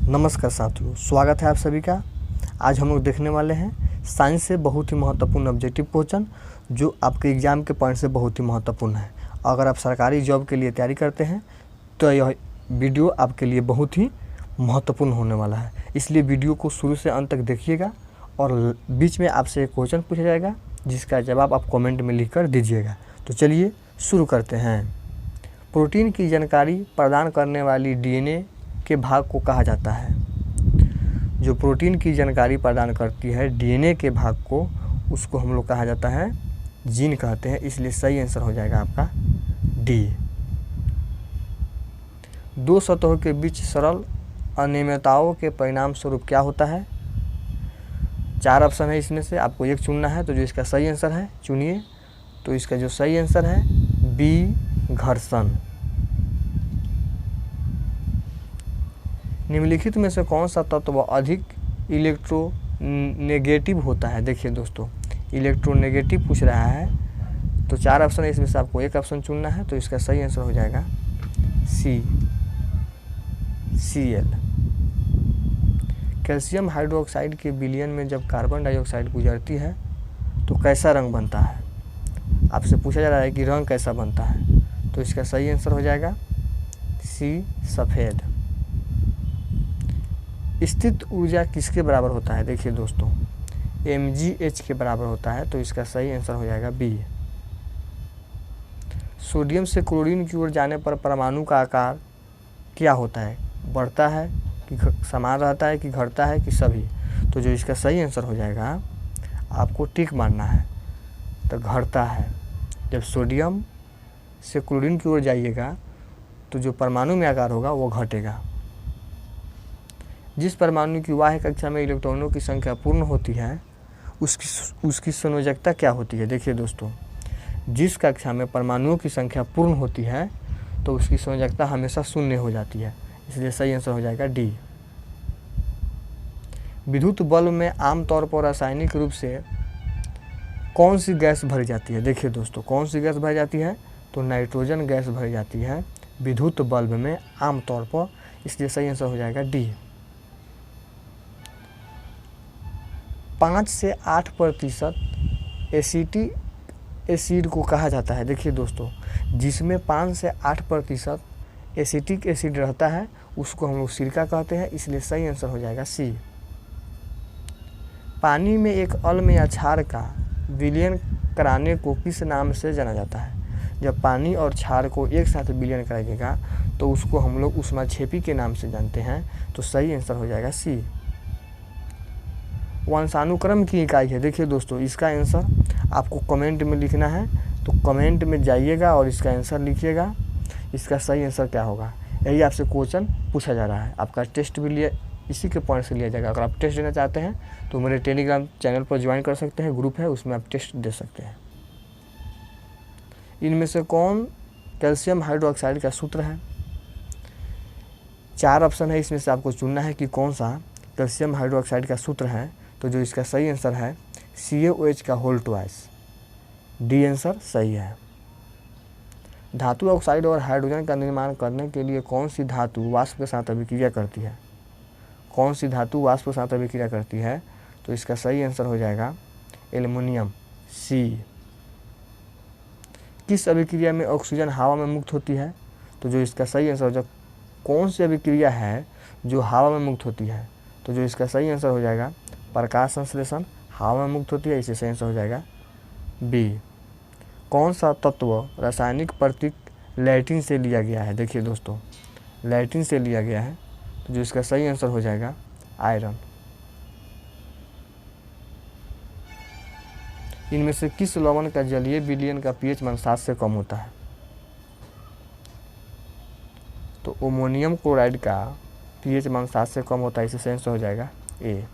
नमस्कार साथियों, स्वागत है आप सभी का। आज हम लोग देखने वाले हैं साइंस से बहुत ही महत्वपूर्ण ऑब्जेक्टिव क्वेश्चन जो आपके एग्ज़ाम के पॉइंट से बहुत ही महत्वपूर्ण है। अगर आप सरकारी जॉब के लिए तैयारी करते हैं तो यह वीडियो आपके लिए बहुत ही महत्वपूर्ण होने वाला है, इसलिए वीडियो को शुरू से अंत तक देखिएगा और बीच में आपसे एक क्वेश्चन पूछा जाएगा जिसका जवाब आप कमेंट में लिख कर दीजिएगा। तो चलिए शुरू करते हैं। प्रोटीन की जानकारी प्रदान करने वाली डीएनए के भाग को कहा जाता है। जो प्रोटीन की जानकारी प्रदान करती है डीएनए के भाग को, उसको हम लोग कहा जाता है जीन कहते हैं, इसलिए सही आंसर हो जाएगा आपका डी। दो सतहों के बीच सरल अनियमितताओं के परिणाम स्वरूप क्या होता है? 4 ऑप्शन है, इसमें से आपको एक चुनना है। तो जो इसका सही आंसर है चुनिए। तो इसका जो सही आंसर है बी, घर्षण। निम्नलिखित में से कौन सा तत्व अधिक इलेक्ट्रोनेगेटिव होता है? देखिए दोस्तों, इलेक्ट्रोनेगेटिव पूछ रहा है तो 4 ऑप्शन है, इसमें से आपको एक ऑप्शन चुनना है। तो इसका सही आंसर हो जाएगा सी, Cl। कैल्शियम हाइड्रोक्साइड के विलयन में जब कार्बन डाइऑक्साइड गुजरती है तो कैसा रंग बनता है? आपसे पूछा जा रहा है कि रंग कैसा बनता है, तो इसका सही आंसर हो जाएगा सी, सफ़ेद। स्थित ऊर्जा किसके बराबर होता है? देखिए दोस्तों, mgh के बराबर होता है। तो इसका सही आंसर हो जाएगा बी। सोडियम से क्लोरीन की ओर जाने पर परमाणु का आकार क्या होता है? बढ़ता है कि समान रहता है कि घटता है कि सभी? तो जो इसका सही आंसर हो जाएगा, आपको टिक मारना है, तो घटता है। जब सोडियम से क्लोरीन की ओर जाइएगा तो जो परमाणु में आकार होगा वो घटेगा। जिस परमाणु की बाह्य कक्षा में इलेक्ट्रॉनों की संख्या पूर्ण होती है उसकी संयोजकता क्या होती है? देखिए दोस्तों, जिस कक्षा में परमाणुओं की संख्या पूर्ण होती है तो उसकी संयोजकता हमेशा शून्य हो जाती है, इसलिए सही आंसर हो जाएगा डी। विद्युत बल्ब में आमतौर पर रासायनिक रूप से कौन सी गैस भरी जाती है? देखिए दोस्तों, कौन सी गैस भरी जाती है? तो नाइट्रोजन गैस भरी जाती है विद्युत बल्ब में आमतौर पर, इसलिए सही आंसर हो जाएगा डी। 5 से 8% एसिटिक एसिड को कहा जाता है। देखिए दोस्तों, जिसमें 5 से 8% एसिटिक एसिड रहता है उसको हम लोग सिरका कहते हैं, इसलिए सही आंसर हो जाएगा सी। पानी में एक अम्ल या क्षार का विलयन कराने को किस नाम से जाना जाता है? जब पानी और क्षार को एक साथ विलयन कराइएगा तो उसको हम लोग ऊष्माक्षेपी के नाम से जानते हैं, तो सही आंसर हो जाएगा सी। वंशानुक्रम की इकाई है। देखिए दोस्तों, इसका आंसर आपको कमेंट में लिखना है, तो कमेंट में जाइएगा और इसका आंसर लिखिएगा। इसका सही आंसर क्या होगा, यही आपसे क्वेश्चन पूछा जा रहा है। आपका टेस्ट भी लिया इसी के पॉइंट से लिया जाएगा। अगर आप टेस्ट देना चाहते हैं तो मेरे टेलीग्राम चैनल पर ज्वाइन कर सकते हैं, ग्रुप है उसमें आप टेस्ट दे सकते हैं। इनमें से कौन कैल्शियम हाइड्रोक्साइड का सूत्र है? 4 ऑप्शन है, इसमें से आपको चुनना है कि कौन सा कैल्शियम हाइड्रोक्साइड का सूत्र है। तो जो इसका सही आंसर है CaOH का होल ट्वाइस, डी आंसर सही है। धातु ऑक्साइड और हाइड्रोजन का निर्माण करने के लिए कौन सी धातु वाष्प के साथ अभिक्रिया करती है? कौन सी धातु वाष्प के साथ अभिक्रिया करती है? तो इसका सही आंसर हो जाएगा एल्युमिनियम, सी। किस अभिक्रिया में ऑक्सीजन हवा में मुक्त होती है? तो जो इसका सही आंसर हो जाएगा, कौन सी अभिक्रिया है जो हवा में मुक्त होती है? तो जो इसका सही आंसर हो जाएगा प्रकाश संश्लेषण, हवा में मुक्त होती है, इससे सही आंसर हो जाएगा बी। कौन सा तत्व रासायनिक प्रतीक लैटिन से लिया गया है? देखिए दोस्तों, लैटिन से लिया गया है, तो जो इसका सही आंसर हो जाएगा आयरन। इनमें से किस लवण का जलीय विलयन का pH मान 7 से कम होता है? तो अमोनियम क्लोराइड का pH मान 7 से कम होता है, इससे सही आंसर हो जाएगा ए।